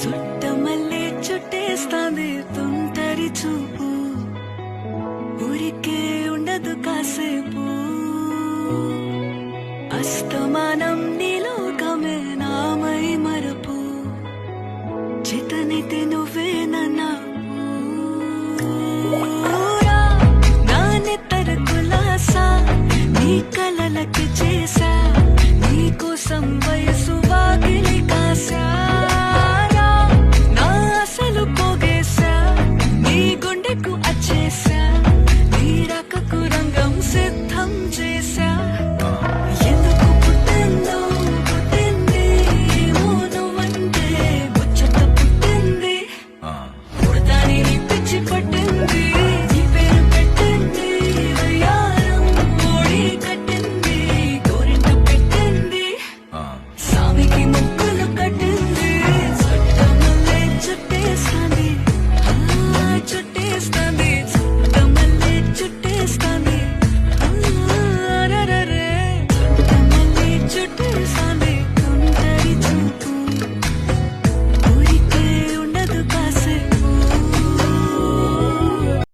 చుట్టమల్లే చుట్టేస్తాంది తుంటరి చూపు ఊరికే ఉండదు కాసేపు అస్తమానం నీలోకమే నామై మరపు చితనితి నువ్వే నన్నాపు నానెత్తర కులాసా నీ కలలకి చేసా నీ కోసం వయసు